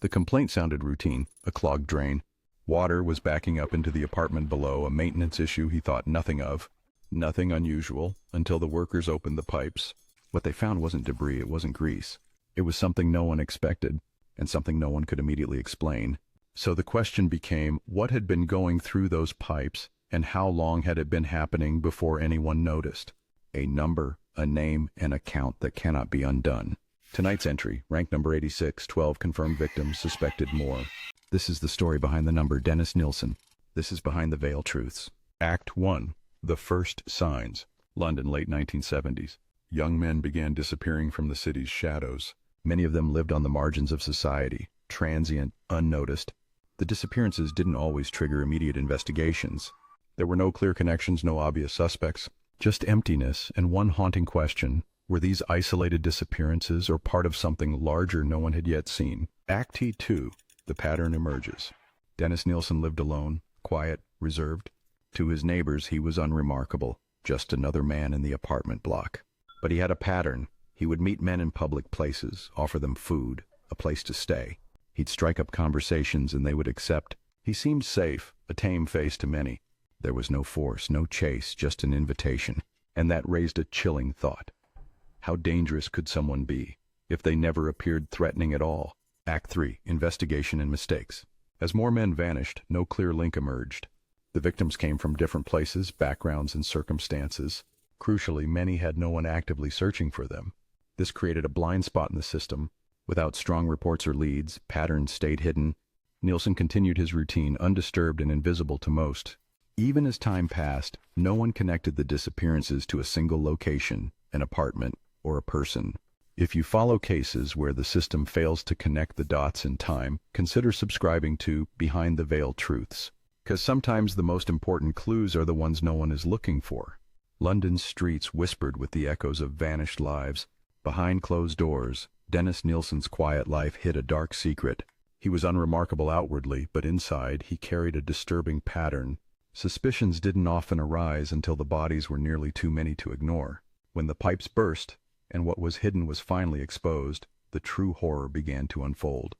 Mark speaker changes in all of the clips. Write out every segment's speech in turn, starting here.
Speaker 1: The complaint sounded routine, a clogged drain. Water was backing up into the apartment below, a maintenance issue he thought nothing of. Nothing unusual, until the workers opened the pipes. What they found wasn't debris, it wasn't grease. It was something no one expected, and something no one could immediately explain. So the question became, what had been going through those pipes, and how long had it been happening before anyone noticed? A number, a name, an account that cannot be undone. Tonight's entry, rank number 86, 12 confirmed victims, suspected more. This is the story behind the number, Dennis Nilsen. This is Behind the Veil Truths. Act 1. The First Signs. London, late 1970s. Young men began disappearing from the city's shadows. Many of them lived on the margins of society, transient, unnoticed. The disappearances didn't always trigger immediate investigations. There were no clear connections, no obvious suspects. Just emptiness and one haunting question. Were these isolated disappearances or part of something larger no one had yet seen? Act 2. The pattern emerges. Dennis Nilsen lived alone, quiet, reserved. To his neighbors, he was unremarkable, just another man in the apartment block. But he had a pattern. He would meet men in public places, offer them food, a place to stay. He'd strike up conversations and they would accept. He seemed safe, a tame face to many. There was no force, no chase, just an invitation. And that raised a chilling thought. How dangerous could someone be if they never appeared threatening at all? Act 3. Investigation and mistakes. As more men vanished, no clear link emerged. The victims came from different places, backgrounds, and circumstances. Crucially, many had no one actively searching for them. This created a blind spot in the system. Without strong reports or leads, patterns stayed hidden. Nilsen continued his routine, undisturbed and invisible to most. Even as time passed, no one connected the disappearances to a single location, an apartment, or a person. If you follow cases where the system fails to connect the dots in time, consider subscribing to Behind the Veil Truths. Because sometimes the most important clues are the ones no one is looking for. London's streets whispered with the echoes of vanished lives. Behind closed doors, Dennis Nilsen's quiet life hid a dark secret. He was unremarkable outwardly, but inside he carried a disturbing pattern. Suspicions didn't often arise until the bodies were nearly too many to ignore. When the pipes burst, and what was hidden was finally exposed, the true horror began to unfold.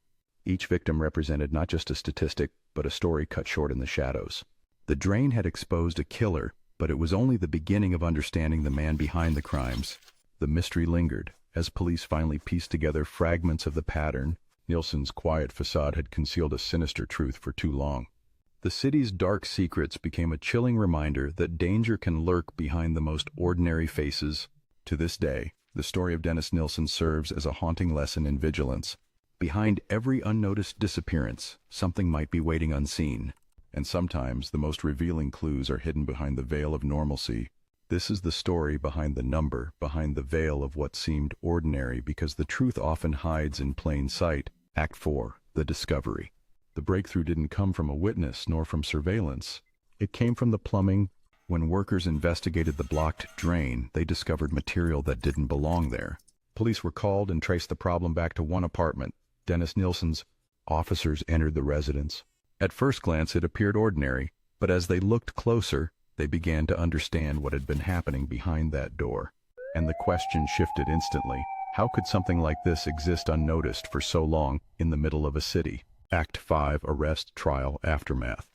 Speaker 1: Each victim represented not just a statistic, but a story cut short in the shadows. The drain had exposed a killer, but it was only the beginning of understanding the man behind the crimes. The mystery lingered. As police finally pieced together fragments of the pattern, Nilsen's quiet facade had concealed a sinister truth for too long. The city's dark secrets became a chilling reminder that danger can lurk behind the most ordinary faces. To this day, the story of Dennis Nilsen serves as a haunting lesson in vigilance. Behind every unnoticed disappearance, something might be waiting unseen. And sometimes the most revealing clues are hidden behind the veil of normalcy. This is the story behind the number, behind the veil of what seemed ordinary, because the truth often hides in plain sight. Act 4. The discovery. The breakthrough didn't come from a witness nor from surveillance. It came from the plumbing. When workers investigated the blocked drain, they discovered material that didn't belong there. Police were called and traced the problem back to one apartment. Dennis Nilsen's. Officers entered the residence. At first glance, it appeared ordinary, but as they looked closer, they began to understand what had been happening behind that door. And the question shifted instantly. How could something like this exist unnoticed for so long in the middle of a city? Act 5. Arrest, Trial, Aftermath.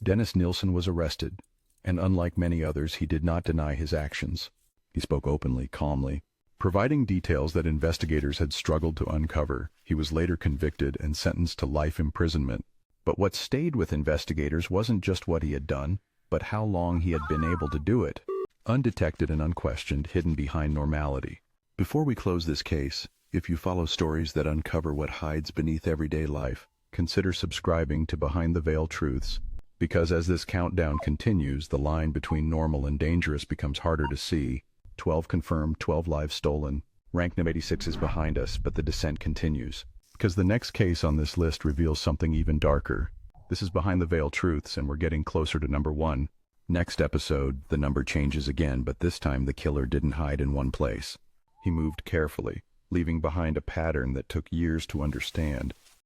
Speaker 1: Dennis Nilsen was arrested, and unlike many others, he did not deny his actions. He spoke openly, calmly, providing details that investigators had struggled to uncover. He was later convicted and sentenced to life imprisonment. But what stayed with investigators wasn't just what he had done, but how long he had been able to do it. Undetected and unquestioned, hidden behind normality. Before we close this case, if you follow stories that uncover what hides beneath everyday life, consider subscribing to Behind the Veil Truths, because as this countdown continues, the line between normal and dangerous becomes harder to see. 12 confirmed, 12 lives stolen. Rank number 86 is behind us, but the descent continues. Because the next case on this list reveals something even darker. This is Behind the Veil Truths, and we're getting closer to number 1. Next episode, the number changes again, but this time the killer didn't hide in one place. He moved carefully, leaving behind a pattern that took years to understand.